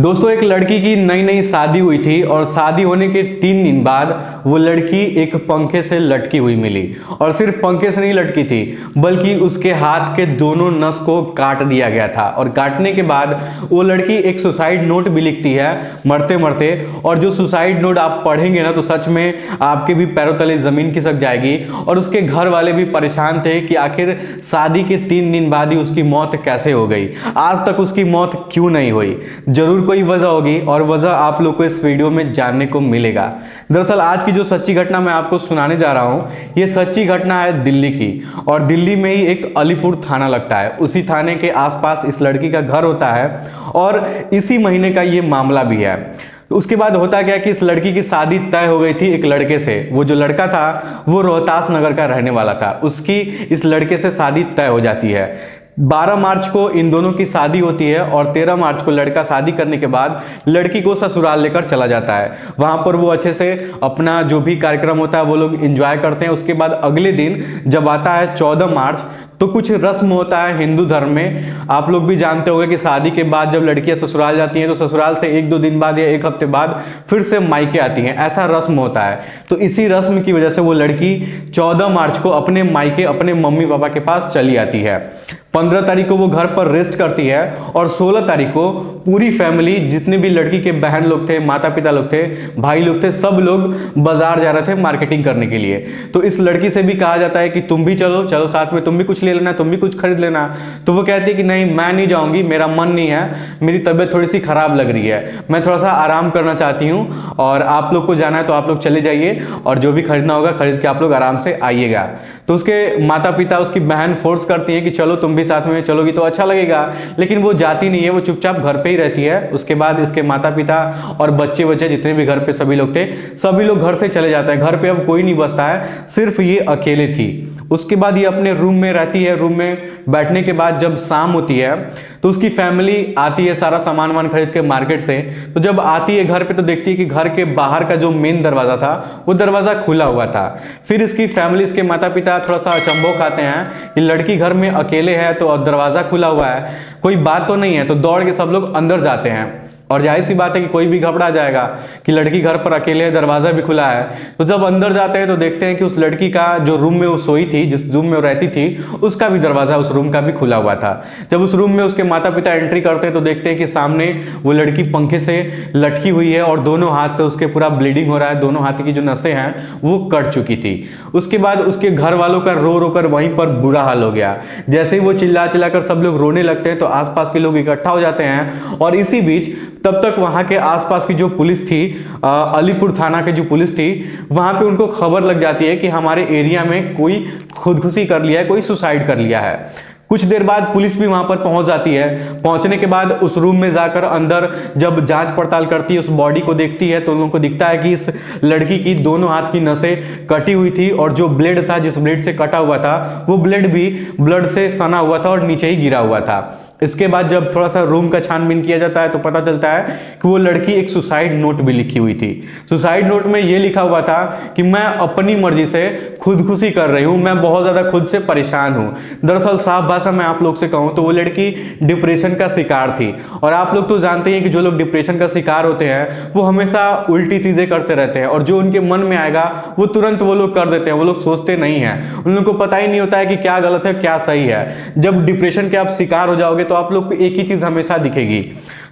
दोस्तों, एक लड़की की नई नई शादी हुई थी और शादी होने के 3 दिन बाद वो लड़की एक पंखे से लटकी हुई मिली। और सिर्फ पंखे से नहीं लटकी थी, बल्कि उसके हाथ के दोनों नस को काट दिया गया था। और काटने के बाद वो लड़की एक सुसाइड नोट भी लिखती है मरते मरते। और जो सुसाइड नोट आप पढ़ेंगे ना, तो सच में आपके भी पैरों तले जमीन खिसक जाएगी। और उसके घर वाले भी परेशान थे कि आखिर शादी के 3 दिन बाद ही उसकी मौत कैसे हो गई, आज तक उसकी मौत क्यों नहीं हुई। जरूर कोई वजह होगी और वजह आप लोग को इस वीडियो में जानने को मिलेगा। दरअसल आज की जो सच्ची घटना मैं आपको सुनाने जा रहा हूं, ये सच्ची घटना है दिल्ली की। और दिल्ली में ही एक अलीपुर थाना लगता है, उसी थाने के आसपास इस लड़की का घर होता है। और इसी महीने का ये मामला भी है। तो उसके बाद होता क्या कि इस लड़की की शादी तय हो गई थी एक लड़के से। वो जो लड़का था वो रोहतास नगर का रहने वाला था। उसकी इस लड़के से शादी तय हो जाती है। 12 मार्च को इन दोनों की शादी होती है और 13 मार्च को लड़का शादी करने के बाद लड़की को ससुराल लेकर चला जाता है। वहां पर वो अच्छे से अपना जो भी कार्यक्रम होता है वो लोग एंजॉय करते हैं। उसके बाद अगले दिन जब आता है 14 मार्च, तो कुछ रस्म होता है हिंदू धर्म में। आप लोग भी जानते होंगे कि शादी के बाद जब लड़कियां ससुराल जाती हैं तो ससुराल से 1-2 दिन बाद या 1 हफ्ते बाद फिर से मायके आती हैं, ऐसा रस्म होता है। तो इसी रस्म की वजह से वो लड़की 14 मार्च को अपने मायके अपने मम्मी पापा के पास चली आती है। 15 तारीख को वो घर पर रेस्ट करती है और 16 तारीख को पूरी फैमिली, जितने भी लड़की के बहन लोग थे, माता पिता लोग थे, भाई लोग थे, सब लोग बाजार जा रहे थे मार्केटिंग करने के लिए। तो इस लड़की से भी कहा जाता है कि तुम भी चलो चलो साथ में, तुम भी कुछ ले लेना, तुम भी कुछ खरीद लेना। तो वो कहती है कि नहीं, मैं नहीं जाऊंगी, मेरा मन नहीं है, मेरी तबीयत थोड़ी सी खराब लग रही है, मैं थोड़ा सा आराम करना चाहती हूँ। और आप लोग को जाना है तो आप लोग चले जाइए और जो भी खरीदना होगा खरीद के आप लोग आराम से आइएगा। तो उसके माता पिता, उसकी बहन फोर्स करती है कि चलो तुम भी साथ में चलोगी तो अच्छा लगेगा। लेकिन वो जाती नहीं है, वो चुपचाप घर पे ही रहती है। उसके बाद इसके माता पिता और बच्चे बच्चे जितने भी घर पे सभी लोग थे, सभी लोग घर से चले जाते हैं। घर पे अब कोई नहीं बचता है, सिर्फ ये अकेले थी। उसके बाद ये अपने रूम में रहती है। रूम में बैठने के बाद जब शाम होती है तो उसकी फैमिली आती है सारा सामान वान खरीद के मार्केट से। तो जब आती है घर पे तो देखती है कि घर के बाहर का जो मेन दरवाजा था वो दरवाजा खुला हुआ था। फिर इसकी फैमिली, इसके माता पिता थोड़ा सा अचंभो खाते हैं कि लड़की घर में अकेले है तो दरवाजा खुला हुआ है, कोई बात तो नहीं है। तो दौड़ के सब लोग अंदर जाते हैं। और जाहिर सी बात है कि कोई भी घबरा जाएगा कि लड़की घर पर अकेले है, दरवाजा भी खुला है। तो जब अंदर जाते हैं तो देखते हैं कि उस लड़की का जो रूम में वो सोई थी, जिस रूम में वो रहती थी, उसका भी दरवाजा उस रूम का भी खुला हुआ था। जब उस रूम में उसके माता पिता एंट्री करते हैं तो देखते हैं कि सामने वो लड़की पंखे से लटकी हुई है और दोनों हाथ से उसके पूरा ब्लीडिंग हो रहा है, दोनों हाथ की जो नसें हैं वो कट चुकी थी। उसके बाद उसके घर वालों का रो रो कर वहीं पर बुरा हाल हो गया। जैसे ही वो चिल्ला चिल्ला कर सब लोग रोने लगते हैं तो आसपास के लोग इकट्ठा हो जाते हैं। और इसी बीच तब तक वहां के आसपास की जो पुलिस थी, अलीपुर थाना की जो पुलिस थी, वहां पे उनको खबर लग जाती है कि हमारे एरिया में कोई खुदकुशी कर लिया है, कोई सुसाइड कर लिया है। कुछ देर बाद पुलिस भी वहां पर पहुंच जाती है। पहुंचने के बाद उस रूम में जाकर अंदर जब जांच पड़ताल करती है, उस बॉडी को देखती है तो उन लोगों को दिखता है कि इस लड़की की दोनों हाथ की नसें कटी हुई थी और जो ब्लेड था, जिस ब्लेड से कटा हुआ था, वो ब्लेड भी ब्लड से सना हुआ था और नीचे ही गिरा हुआ था। इसके बाद जब थोड़ा सा रूम का छानबीन किया जाता है तो पता चलता है कि वो लड़की एक सुसाइड नोट भी लिखी हुई थी। सुसाइड नोट में ये लिखा हुआ था कि मैं अपनी मर्जी से खुदकुशी कर रही हूं, मैं बहुत ज्यादा खुद से परेशान हूं। दरअसल साफ भाषा में आप लोग से कहूं तो वो लड़की डिप्रेशन का शिकार थी। और आप लोग तो जानते हैं कि जो लोग डिप्रेशन का शिकार होते हैं वो हमेशा उल्टी चीजें करते रहते हैं और जो उनके मन में आएगा वो तुरंत वो लोग कर देते हैं, वो लोग सोचते नहीं है। उन लोगों को पता ही नहीं होता है कि क्या गलत है क्या सही है। जब डिप्रेशन के आप शिकार हो जाओगे तो आप लोग को एक ही चीज हमेशा दिखेगी।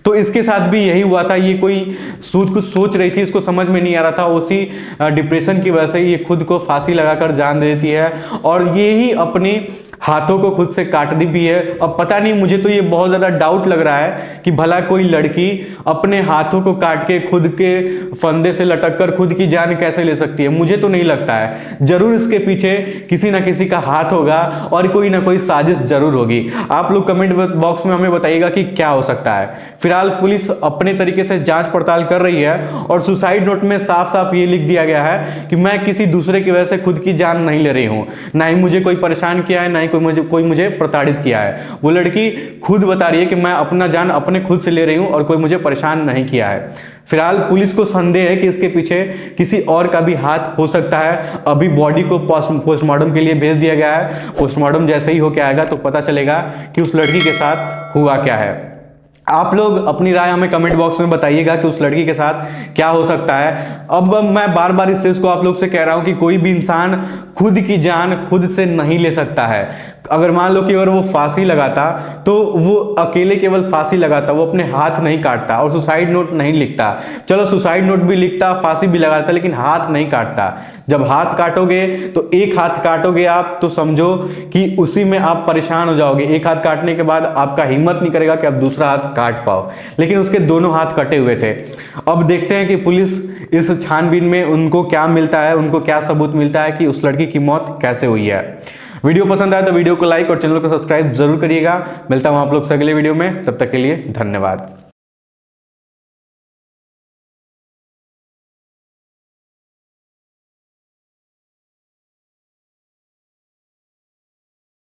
तो इसके साथ भी यही हुआ था। ये कोई कुछ सोच रही थी, इसको समझ में नहीं आ रहा था, उसी डिप्रेशन की वजह से ये खुद को फांसी लगाकर जान दे देती है और ये ही अपनी हाथों को खुद से काट दी भी है। अब पता नहीं, मुझे तो ये बहुत ज्यादा डाउट लग रहा है कि भला कोई लड़की अपने हाथों को काट के खुद के फंदे से लटक कर खुद की जान कैसे ले सकती है। मुझे तो नहीं लगता है, जरूर इसके पीछे किसी ना किसी का हाथ होगा और कोई ना कोई साजिश जरूर होगी। आप लोग कमेंट बॉक्स में हमें बताइएगा कि क्या हो सकता है। फिलहाल पुलिस अपने तरीके से जांच पड़ताल कर रही है और सुसाइड नोट में साफ साफ ये लिख दिया गया है कि मैं किसी दूसरे की वजह से खुद की जान नहीं ले रही हूं, ना ही मुझे कोई परेशान किया है, ना ही कोई मुझे प्रताड़ित किया है। वो लड़की खुद बता रही है कि मैं अपना जान अपने खुद से ले रही हूं और कोई मुझे परेशान नहीं किया है। फिलहाल पुलिस को संदेह है कि इसके पीछे किसी और का भी हाथ हो सकता है। अभी बॉडी को पोस्टमार्टम के लिए भेज दिया गया है। पोस्टमार्टम जैसे ही होके आएगा तो पता चलेगा कि उस लड़की के साथ हुआ क्या है। आप लोग अपनी राय हमें कमेंट बॉक्स में बताइएगा कि उस लड़की के साथ क्या हो सकता है। अब मैं बार बार इस चीज को आप लोग से कह रहा हूं कि कोई भी इंसान खुद की जान खुद से नहीं ले सकता है। अगर मान लो कि अगर वो फांसी लगाता तो वो अकेले केवल फांसी लगाता, वो अपने हाथ नहीं काटता और सुसाइड नोट नहीं लिखता। चलो सुसाइड नोट भी लिखता, फांसी भी लगाता, लेकिन हाथ नहीं काटता। जब हाथ काटोगे तो एक हाथ काटोगे आप तो समझो कि उसी में आप परेशान हो जाओगे। एक हाथ काटने के बाद आपका हिम्मत नहीं करेगा कि आप दूसरा हाथ काट पाओ, लेकिन उसके दोनों हाथ कटे हुए थे। अब देखते हैं कि पुलिस इस छानबीन में उनको क्या मिलता है, उनको क्या सबूत मिलता है कि उस लड़की की मौत कैसे हुई है। वीडियो पसंद आया तो वीडियो को लाइक और चैनल को सब्सक्राइब जरूर करिएगा। मिलता हूं आप लोग से अगले वीडियो में, तब तक के लिए धन्यवाद।